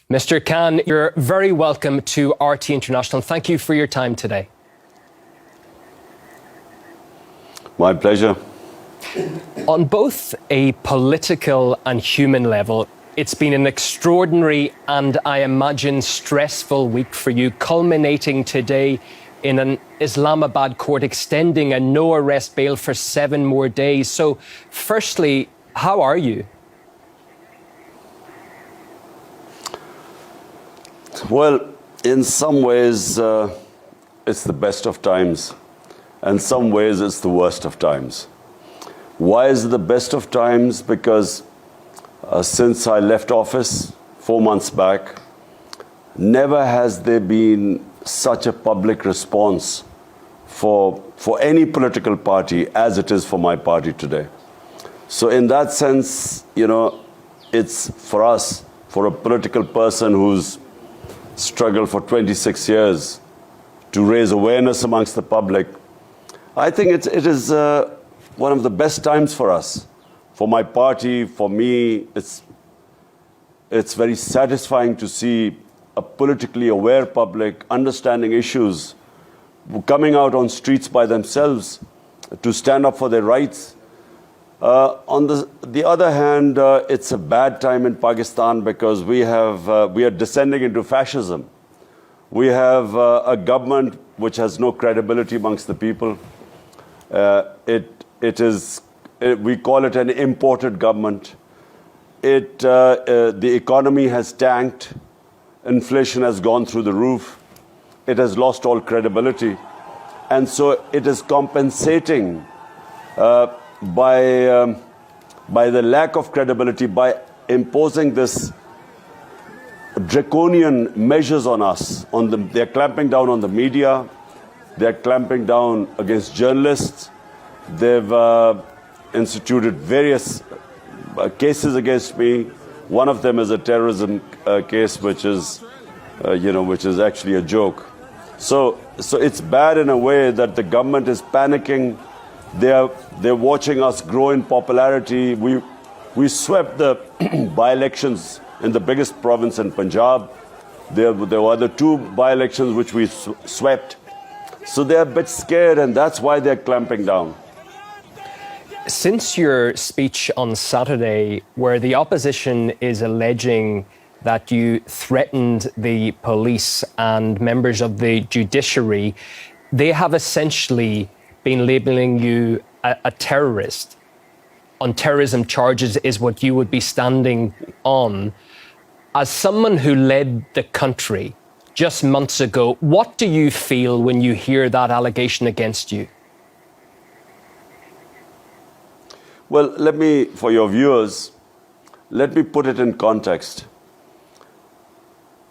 Mr. Khan, you're very welcome to RT International. Thank you for your time today. My pleasure. On both a political and human level, it's been an extraordinary and, I imagine, stressful week for you, culminating today in an Islamabad court extending a no-arrest bail for 7 more days. So, firstly, how are you? Well, in some ways, it's the best of times. And some ways, it's the worst of times. Why is it the best of times? Because since I left office 4 months back, never has there been such a public response for any political party as it is for my party today. So in that sense, you know, it's for us, for a political person who's struggled for 26 years to raise awareness amongst the public, I think it is one of the best times for us, for my party, for me. It's very satisfying to see a politically aware public understanding issues, coming out on streets by themselves to stand up for their rights. On the other hand, it's a bad time in Pakistan because we are descending into fascism. We have a government which has no credibility amongst the people. We call it an imported government. The economy has tanked. Inflation has gone through the roof. It has lost all credibility. And so it is compensating by the lack of credibility, by imposing this draconian measures on us. They're clamping down on the media. They're clamping down against journalists. They've instituted various cases against me. One of them is a terrorism case, which is actually a joke. So it's bad in a way that the government is panicking. They're watching us grow in popularity. We swept the by-elections in the biggest province in Punjab. There were the 2 by-elections which we swept. So they're a bit scared, and that's why they're clamping down. Since your speech on Saturday, where the opposition is alleging that you threatened the police and members of the judiciary, they have essentially been labelling you a terrorist. On terrorism charges is what you would be standing on. As someone who led the country just months ago, what do you feel when you hear that allegation against you? Well, for your viewers, let me put it in context.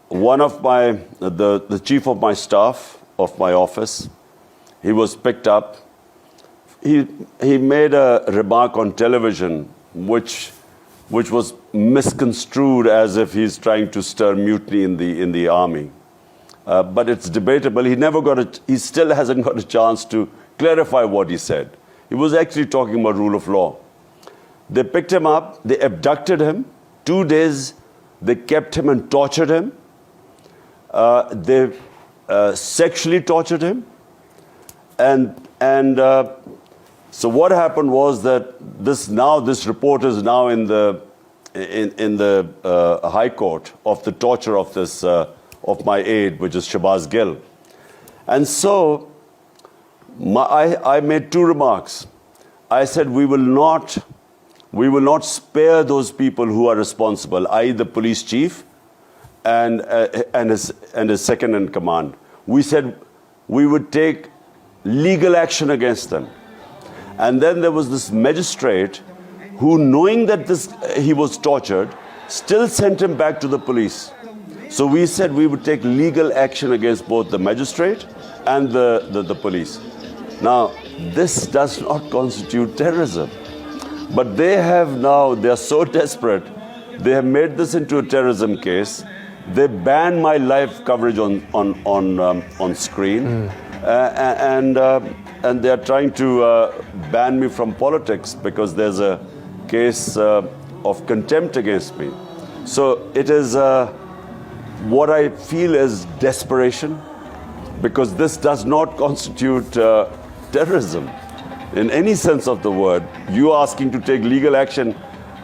One of the chief of my staff, of my office, he was picked up. He made a remark on television which was misconstrued as if he's trying to stir mutiny in the army. But it's debatable. He still hasn't got a chance to clarify what he said. He was actually talking about rule of law. They picked him up, they abducted him. 2 days, they kept him and tortured him. They sexually tortured him. And so what happened was that this report is now in the High Court of the torture of my aide, which is Shahbaz Gill. And so I made 2 remarks. I said we will not spare those people who are responsible, i.e. the police chief and his second in command. We said we would take legal action against them. And then there was this magistrate who, knowing that he was tortured, still sent him back to the police. So we said we would take legal action against both the magistrate and the police. Now, this does not constitute terrorism. But they're so desperate, they have made this into a terrorism case. They banned my live coverage on screen. And they're trying to ban me from politics because there's a case of contempt against me. So it is what I feel is desperation, because this does not constitute terrorism in any sense of the word. You are asking to take legal action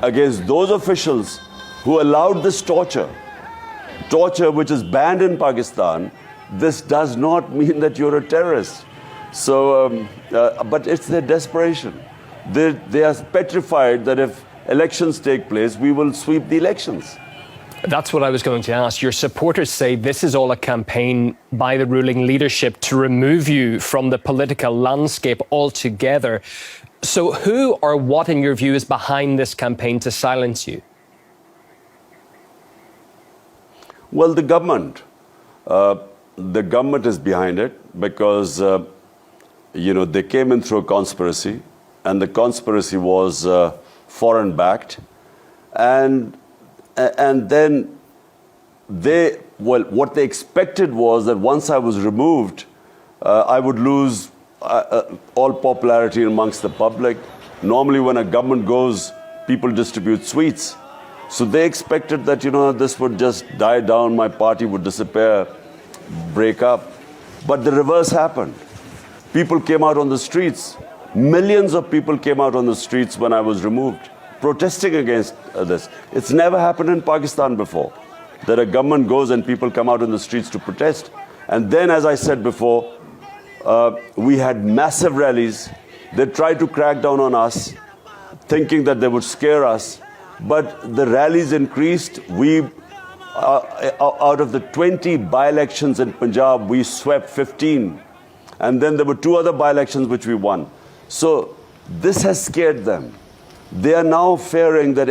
against those officials who allowed this torture which is banned in Pakistan. This does not mean that you're a terrorist. So, but it's their desperation. They are petrified that if elections take place, we will sweep the elections. That's what I was going to ask. Your supporters say this is all a campaign by the ruling leadership to remove you from the political landscape altogether. So who or what, in your view, is behind this campaign to silence you? Well, the government. The government is behind it because, they came in through a conspiracy, and the conspiracy was foreign-backed. And then what they expected was that once I was removed, I would lose all popularity amongst the public. Normally when a government goes, people distribute sweets. So they expected that, this would just die down, my party would disappear, break up. But the reverse happened. People came out on the streets. Millions of people came out on the streets when I was removed, protesting against this. It's never happened in Pakistan before, that a government goes and people come out in the streets to protest. And then, as I said before, we had massive rallies. They tried to crack down on us, thinking that they would scare us. But the rallies increased. We, out of the 20 by-elections in Punjab, we swept 15. And then there were 2 other by-elections which we won. So this has scared them. They are now fearing that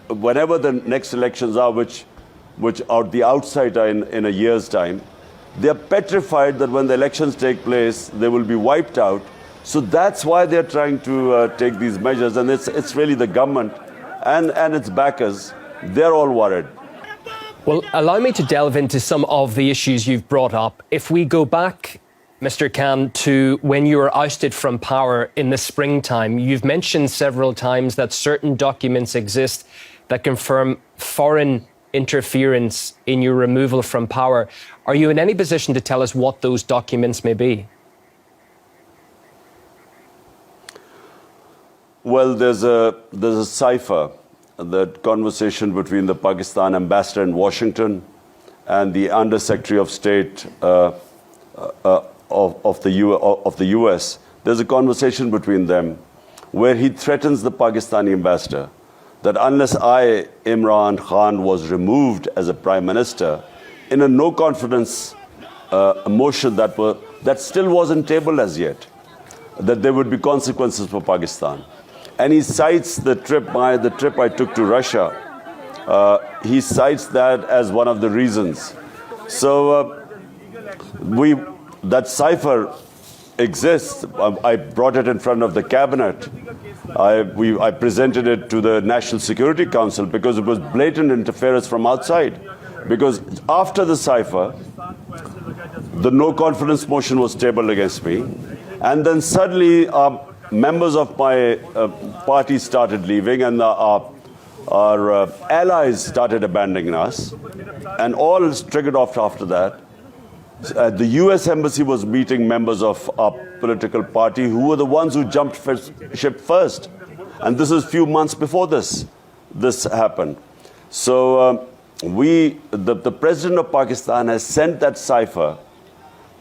whenever the next elections are, which are the outside are in a year's time, they are petrified that when the elections take place, they will be wiped out. So that's why they're trying to take these measures. And it's really the government and its backers. They're all worried. Well, allow me to delve into some of the issues you've brought up. If we go back, Mr. Khan, to when you were ousted from power in the springtime, you've mentioned several times that certain documents exist that confirm foreign interference in your removal from power. Are you in any position to tell us what those documents may be? Well, there's a cipher, that conversation between the Pakistan ambassador in Washington and the Under Secretary of State of the US. There's a conversation between them where he threatens the Pakistani ambassador that unless I, Imran Khan, was removed as a prime minister in a no-confidence motion that still wasn't tabled as yet, that there would be consequences for Pakistan. And he cites the trip I took to Russia. He cites that as one of the reasons. So that cipher exists. I brought it in front of the cabinet. I presented it to the National Security Council because it was blatant interference from outside. Because after the cipher, the no-confidence motion was tabled against me. And then suddenly, members of my party started leaving, and our allies started abandoning us. And all triggered off after that. The US Embassy was meeting members of our political party who were the ones who jumped ship first. And this is a few months before this happened. So the President of Pakistan has sent that cipher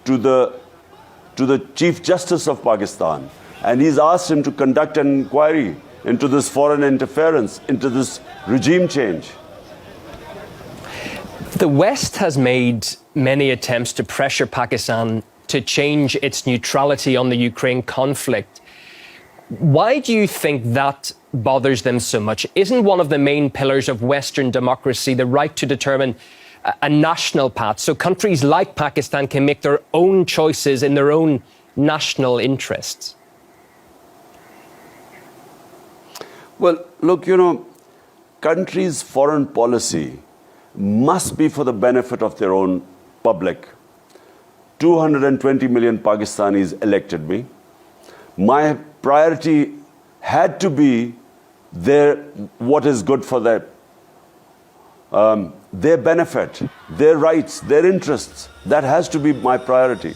to the Chief Justice of Pakistan. And he's asked him to conduct an inquiry into this foreign interference, into this regime change. The West has made many attempts to pressure Pakistan to change its neutrality on the Ukraine conflict. Why do you think that bothers them so much? Isn't one of the main pillars of Western democracy the right to determine a national path, so countries like Pakistan can make their own choices in their own national interests? Well, look, countries' foreign policy must be for the benefit of their own public. 220 million Pakistanis elected me. My priority had to be what is good for them. their benefit, their rights, their interests. That has to be my priority.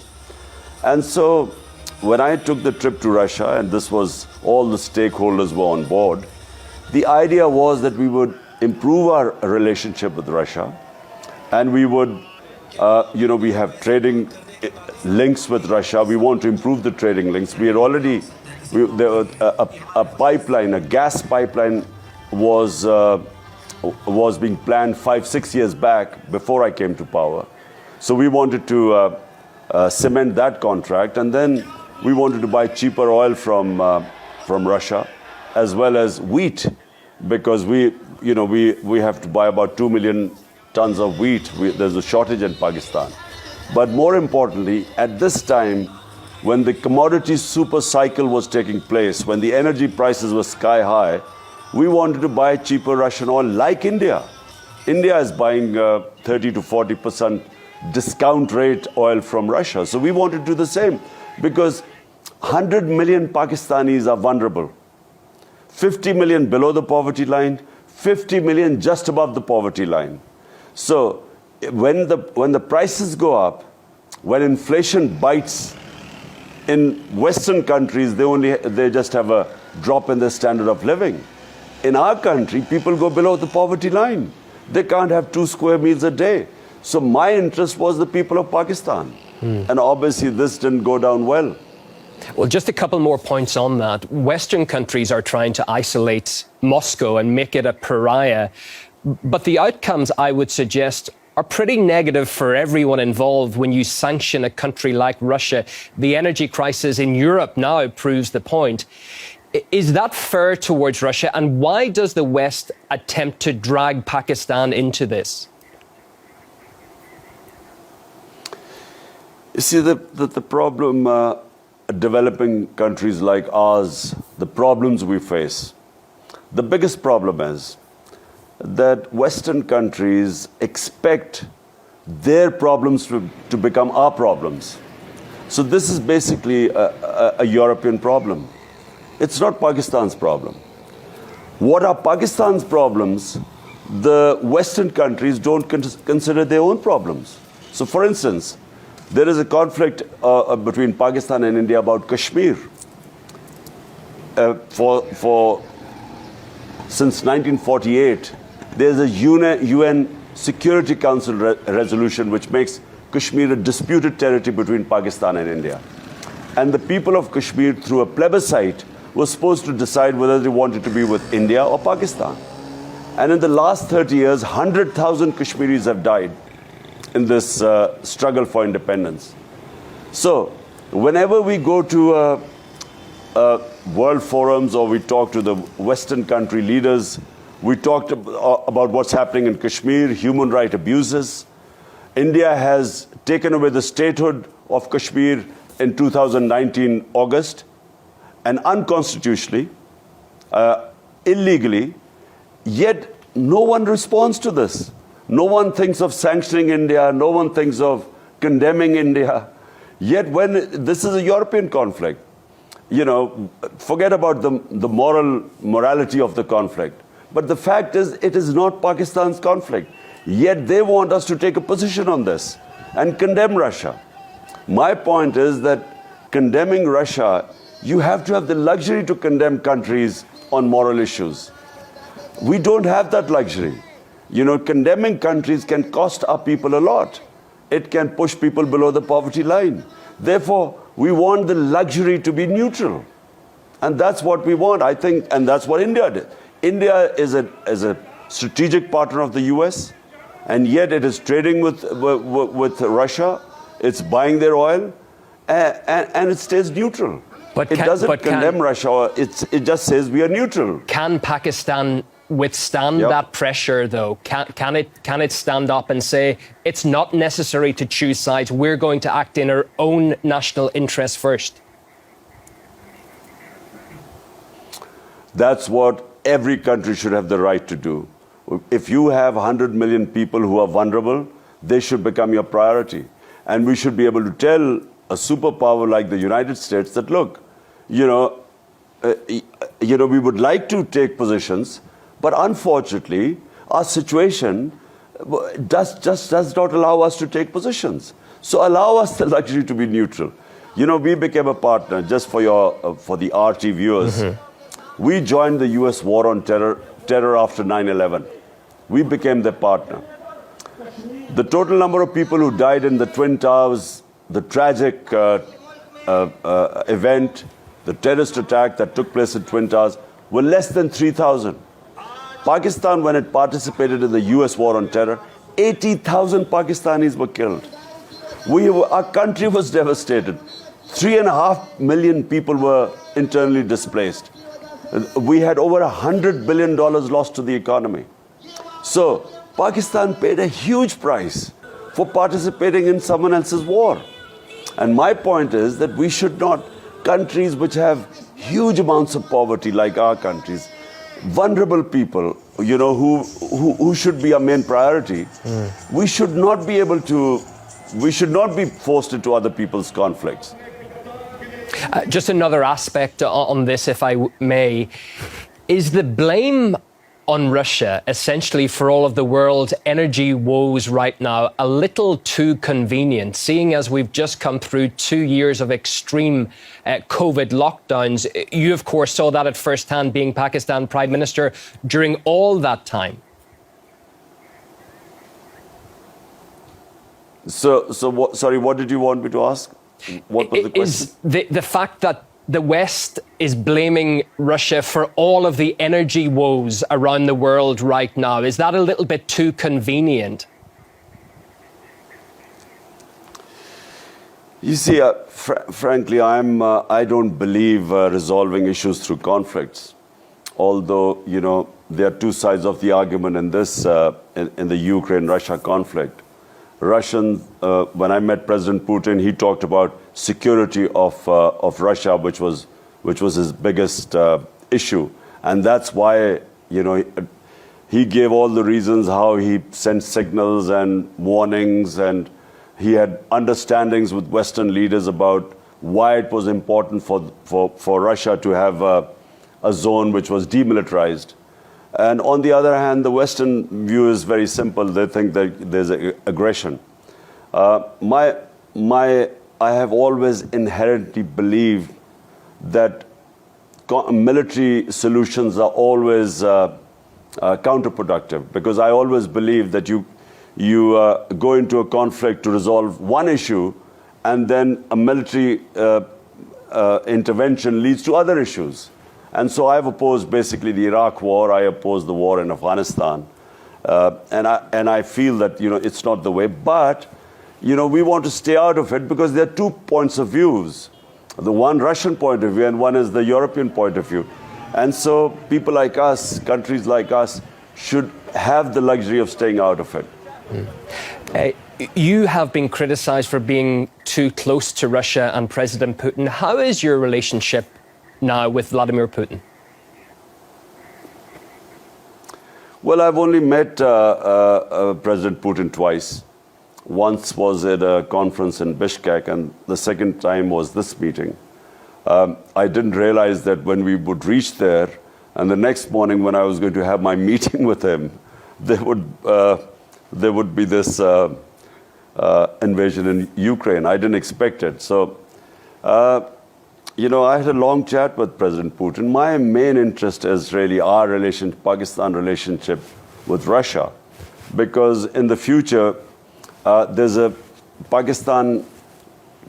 And so when I took the trip to Russia, and this was all the stakeholders were on board, the idea was that we would improve our relationship with Russia, and we would, we have trading links with Russia. We want to improve the trading links. We had already, there was a pipeline, a gas pipeline was being planned 5-6 years back before I came to power. So we wanted to cement that contract, and then we wanted to buy cheaper oil from Russia, as well as wheat, because we have to buy about 2 million tons of wheat. There's a shortage in Pakistan. But more importantly, at this time, when the commodity super cycle was taking place, when the energy prices were sky high, we wanted to buy cheaper Russian oil like India. India is buying 30 to 40% discount rate oil from Russia. So we wanted to do the same, because 100 million Pakistanis are vulnerable. 50 million below the poverty line, 50 million just above the poverty line. So when the prices go up, when inflation bites in Western countries, they just have a drop in their standard of living. In our country, people go below the poverty line. They can't have 2 square meals a day. So my interest was the people of Pakistan. And obviously this didn't go down well. Well, just a couple more points on that. Western countries are trying to isolate Moscow and make it a pariah. But the outcomes, I would suggest, are pretty negative for everyone involved when you sanction a country like Russia. The energy crisis in Europe now proves the point. Is that fair towards Russia? And why does the West attempt to drag Pakistan into this? You see, the problem, developing countries like ours, the problems we face, the biggest problem is that Western countries expect their problems to become our problems. So this is basically a European problem. It's not Pakistan's problem. What are Pakistan's problems? The Western countries don't consider their own problems. So for instance, there is a conflict between Pakistan and India about Kashmir. Since 1948, there's a UN Security Council resolution which makes Kashmir a disputed territory between Pakistan and India. And the people of Kashmir, through a plebiscite, were supposed to decide whether they wanted to be with India or Pakistan. And in the last 30 years, 100,000 Kashmiris have died in this struggle for independence. So whenever we go to world forums or we talk to the Western country leaders, we talked about what's happening in Kashmir, human rights abuses. India has taken away the statehood of Kashmir in 2019 August, and unconstitutionally, illegally, yet no one responds to this. No one thinks of sanctioning India, no one thinks of condemning India. Yet when this is a European conflict, forget about the morality of the conflict. But the fact is, it is not Pakistan's conflict. Yet they want us to take a position on this and condemn Russia. My point is that condemning Russia, you have to have the luxury to condemn countries on moral issues. We don't have that luxury. Condemning countries can cost our people a lot. It can push people below the poverty line. Therefore, we want the luxury to be neutral. And that's what we want, I think, and that's what India did. India is a strategic partner of the US, and yet it is trading with Russia. It's buying their oil, and it stays neutral. But it doesn't condemn Russia. It just says we are neutral. Can Pakistan withstand that pressure, though? Can it stand up and say it's not necessary to choose sides? We're going to act in our own national interest first. That's what every country should have the right to do. If you have 100 million people who are vulnerable, they should become your priority. And we should be able to tell a superpower like the United States that, look, we would like to take positions, but unfortunately, our situation does not allow us to take positions. So allow us the luxury to be neutral. You know, we became a partner, just for the RT viewers. We joined the US war on terror after 9/11. We became their partner. The total number of people who died in the Twin Towers, the tragic event, the terrorist attack that took place at Twin Towers, were less than 3,000. Pakistan, when it participated in the US war on terror, 80,000 Pakistanis were killed. Our country was devastated. 3.5 million people were internally displaced. We had over $100 billion lost to the economy. So Pakistan paid a huge price for participating in someone else's war. And my point is that we should not, countries which have huge amounts of poverty like our countries, vulnerable people, you know, who should be our main priority, we should not be forced into other people's conflicts. Just another aspect on this, if I may, is the blame on Russia, essentially, for all of the world's energy woes right now, a little too convenient, seeing as we've just come through 2 years of extreme COVID lockdowns. You, of course, saw that at first hand, being Pakistan Prime Minister during all that time. Sorry, what did you want me to ask? What was the question? Is the fact that the West is blaming Russia for all of the energy woes around the world right now, is that a little bit too convenient? You see, frankly, I don't believe resolving issues through conflicts. Although, you know, there are two sides of the argument in this, in the Ukraine-Russia conflict. When I met President Putin, he talked about security of Russia, which was his biggest issue, and that's why, you know, he gave all the reasons how he sent signals and warnings, and he had understandings with Western leaders about why it was important for Russia to have a zone which was demilitarized. And on the other hand, the Western view is very simple. They think that there's aggression. I have always inherently believed that military solutions are always counterproductive, because I always believe that you go into a conflict to resolve one issue, and then a military intervention leads to other issues. And so I've opposed basically the Iraq war. I opposed the war in Afghanistan, and I feel that, you know, it's not the way. But, you know, we want to stay out of it because there are 2 points of views: the one Russian point of view, and one is the European point of view. And so people like us, countries like us, should have the luxury of staying out of it. You have been criticized for being too close to Russia and President Putin. How is your relationship now with Vladimir Putin? Well, I've only met President Putin twice. Once was at a conference in Bishkek, and the second time was this meeting. I didn't realize that when we would reach there, and the next morning when I was going to have my meeting with him, there would be this invasion in Ukraine. I didn't expect it. So, you know, I had a long chat with President Putin. My main interest is really our Pakistan relationship with Russia, because in the future, Pakistan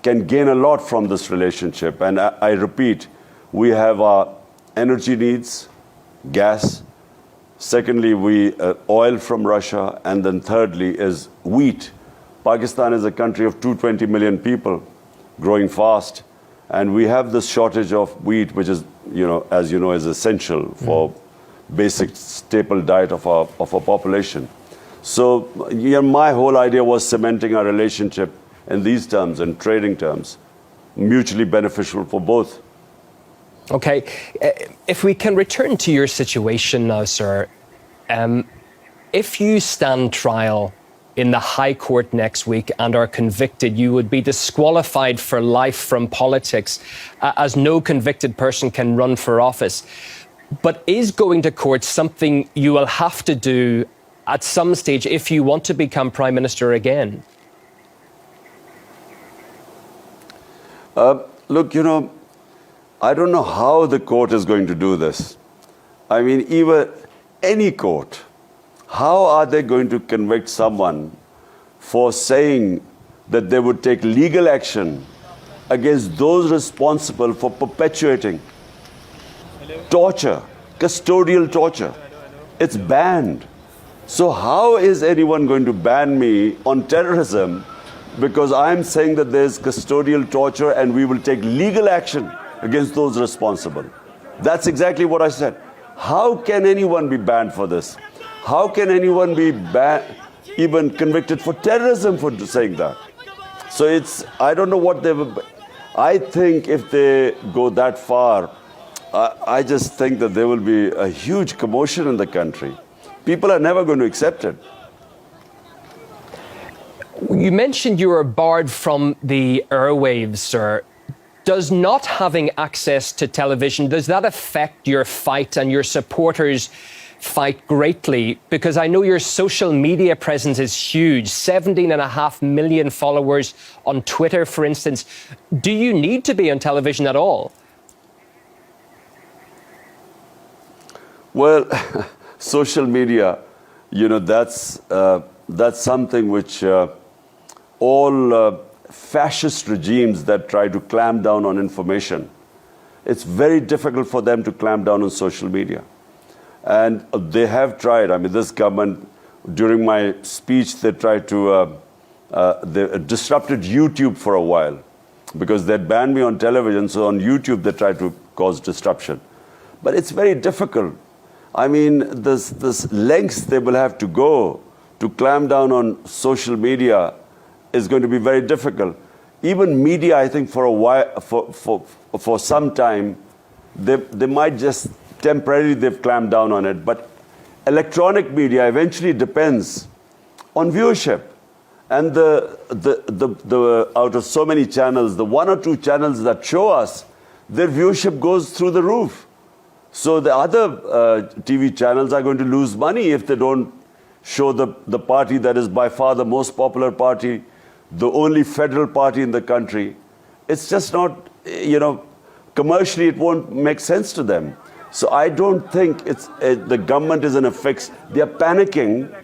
can gain a lot from this relationship. And I repeat, we have our energy needs, gas. Secondly, oil from Russia. And then thirdly is wheat. Pakistan is a country of 220 million people, growing fast. And we have this shortage of wheat, which is, you know, as you know, is essential for basic staple diet of our population. So, yeah, my whole idea was cementing our relationship in these terms, in trading terms, mutually beneficial for both. Okay, if we can return to your situation now, sir, if you stand trial in the High Court next week and are convicted, you would be disqualified for life from politics, as no convicted person can run for office. But is going to court something you will have to do at some stage if you want to become Prime Minister again? Look, I don't know how the court is going to do this. I mean, even any court, how are they going to convict someone for saying that they would take legal action against those responsible for perpetuating torture, custodial torture? It's banned. So how is anyone going to ban me on terrorism because I'm saying that there's custodial torture and we will take legal action against those responsible? That's exactly what I said. How can anyone be banned for this? How can anyone be even convicted for terrorism for saying that? So I don't know what they will. I think if they go that far, I just think that there will be a huge commotion in the country. People are never going to accept it. You mentioned you were barred from the airwaves, sir. Does not having access to television, does that affect your fight and your supporters' fight greatly? Because I know your social media presence is huge, 17.5 million followers on Twitter, for instance. Do you need to be on television at all? Well, social media, that's something which all fascist regimes that try to clamp down on information, it's very difficult for them to clamp down on social media. And they have tried. I mean, this government, during my speech, they tried to, they disrupted YouTube for a while because they'd banned me on television. So on YouTube, they tried to cause disruption. But it's very difficult. I mean, this lengths they will have to go to clamp down on social media is going to be very difficult. Even media, I think, for a while, for some time, they might just temporarily they've clamped down on it. But electronic media eventually depends on viewership. And the out of so many channels, the 1 or 2 channels that show us, their viewership goes through the roof. So the other TV channels are going to lose money if they don't show the party that is by far the most popular party, the only federal party in the country. It's just not, commercially it won't make sense to them. So I don't think the government is in a fix. They're panicking,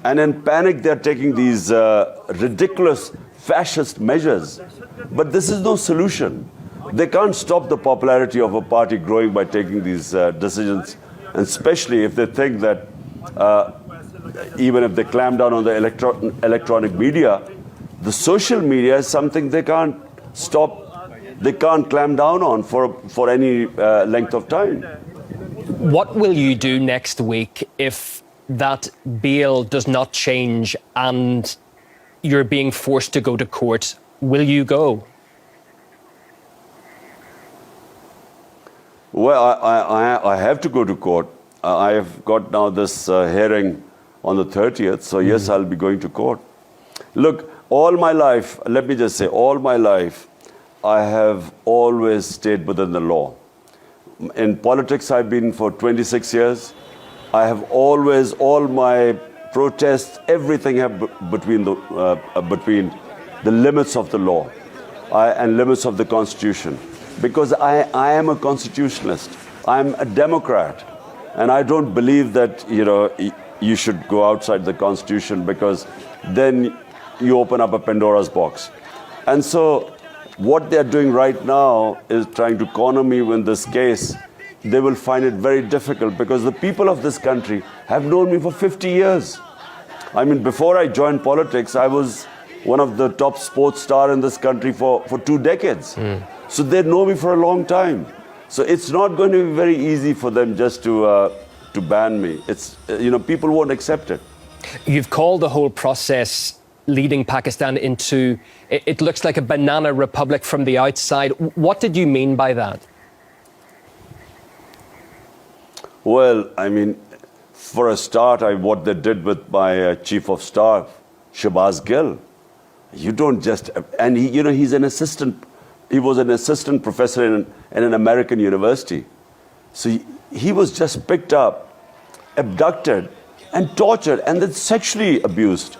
and in panic they're taking these ridiculous fascist measures. But this is no solution. They can't stop the popularity of a party growing by taking these decisions, and especially if they think that even if they clamp down on the electronic media, the social media is something they can't stop, they can't clamp down on for any length of time. What will you do next week if that bail does not change and you're being forced to go to court? Will you go? Well, I have to go to court. I have got now this hearing on the 30th, so yes, I'll be going to court. Look, all my life, let me just say, all my life, I have always stayed within the law. In politics, I've been for 26 years. I have always, all my protests, everything have between the limits of the law and limits of the Constitution. Because I am a constitutionalist. I'm a Democrat. And I don't believe that, you should go outside the Constitution, because then you open up a Pandora's box. And so what they're doing right now is trying to corner me in this case. They will find it very difficult because the people of this country have known me for 50 years. I mean, before I joined politics, I was one of the top sports stars in this country for 2 decades. So they know me for a long time. So it's not going to be very easy for them just to ban me. It's, people won't accept it. You've called the whole process leading Pakistan into, it looks like a banana republic from the outside. What did you mean by that? Well, I mean, for a start, what they did with my chief of staff, Shahbaz Gill, you don't just, and he's an assistant. He was an assistant professor in an American university. So he was just picked up, abducted, and tortured and then sexually abused.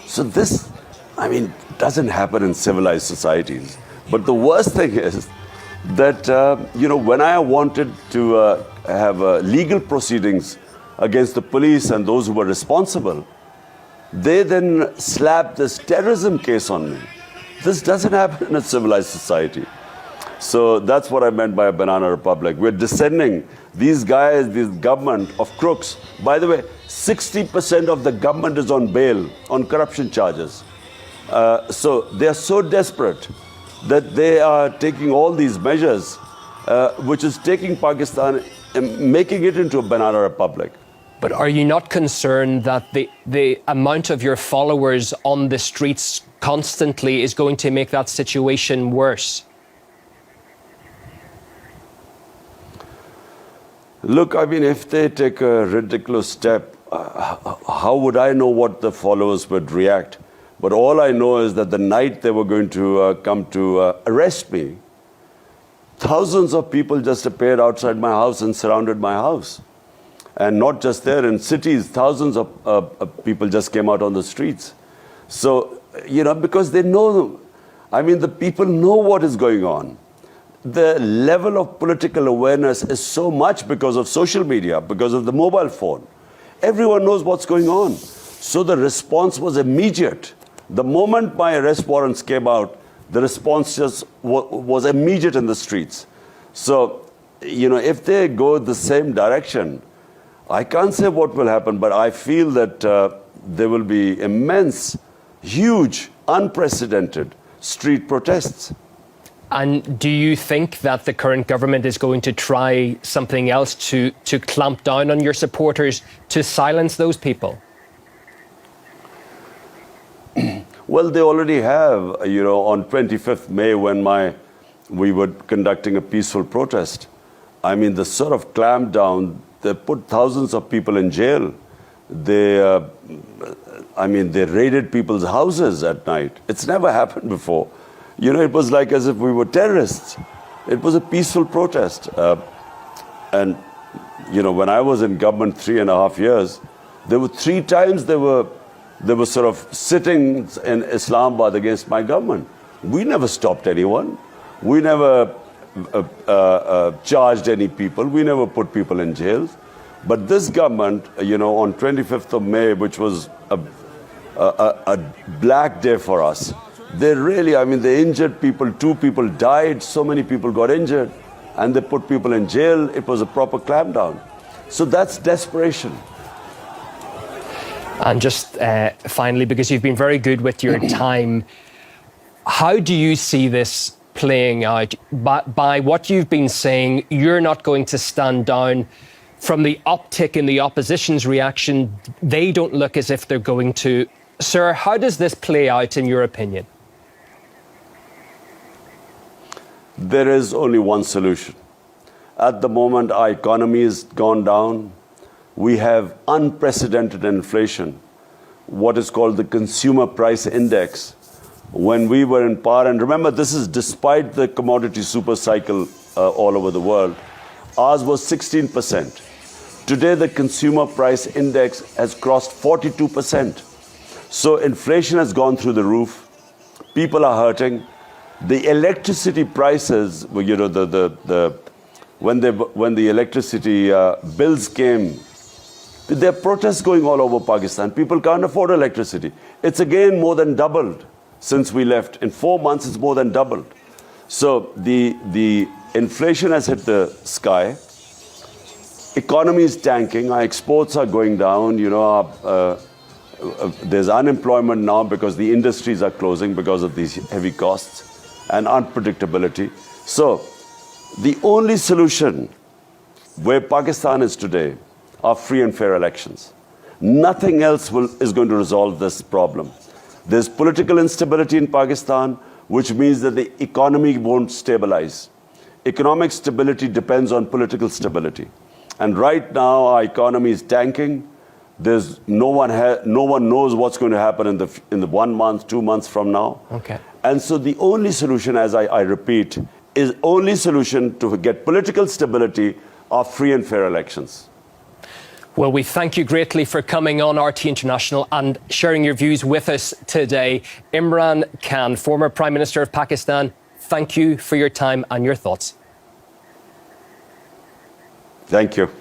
So this, I mean, doesn't happen in civilized societies. But the worst thing is that, when I wanted to have legal proceedings against the police and those who were responsible, they then slapped this terrorism case on me. This doesn't happen in a civilized society. So that's what I meant by a banana republic. We're descending. These guys, this government of crooks, by the way, 60% of the government is on bail, on corruption charges. So they are so desperate that they are taking all these measures, which is taking Pakistan and making it into a banana republic. But are you not concerned that the amount of your followers on the streets constantly is going to make that situation worse? Look, I mean, if they take a ridiculous step, how would I know what the followers would react? But all I know is that the night they were going to come to arrest me, thousands of people just appeared outside my house and surrounded my house. And not just there, in cities, thousands of people just came out on the streets. So, because they know, I mean, the people know what is going on. The level of political awareness is so much because of social media, because of the mobile phone. Everyone knows what's going on. So the response was immediate. The moment my arrest warrants came out, the response just was immediate in the streets. So, if they go the same direction, I can't say what will happen, but I feel that there will be immense, huge, unprecedented street protests. And do you think that the current government is going to try something else to clamp down on your supporters, to silence those people? Well, they already have, on 25th May when we were conducting a peaceful protest. I mean, the sort of clampdown, they put thousands of people in jail. They raided people's houses at night. It's never happened before. It was like as if we were terrorists. It was a peaceful protest. And when I was in government 3.5 years, there were 3 times they were sort of sitting in Islamabad against my government. We never stopped anyone. We never charged any people. We never put people in jails. But this government, on 25th of May, which was a black day for us, they injured people. 2 people died. So many people got injured. And they put people in jail. It was a proper clampdown. So that's desperation. And just finally, because you've been very good with your time, how do you see this playing out? By what you've been saying, you're not going to stand down. From the uptick in the opposition's reaction, they don't look as if they're going to. Sir, how does this play out in your opinion? There is only one solution. At the moment, our economy has gone down. We have unprecedented inflation, what is called the consumer price index. When we were in power, and remember, this is despite the commodity super cycle all over the world, ours was 16%. Today, the consumer price index has crossed 42%. So inflation has gone through the roof. People are hurting. The electricity prices, when the electricity bills came, there are protests going all over Pakistan. People can't afford electricity. It's again more than doubled since we left. In 4 months, it's more than doubled. So the inflation has hit the sky. Economy is tanking. Our exports are going down. There's unemployment now because the industries are closing because of these heavy costs and unpredictability. So the only solution where Pakistan is today are free and fair elections. Nothing else is going to resolve this problem. There's political instability in Pakistan, which means that the economy won't stabilize. Economic stability depends on political stability. And right now, our economy is tanking. There's no one knows what's going to happen in the 1 month, 2 months from now. Okay. And so the only solution, as I repeat, is only solution to get political stability are free and fair elections. Well, we thank you greatly for coming on RT International and sharing your views with us today. Imran Khan, former Prime Minister of Pakistan, thank you for your time and your thoughts. Thank you.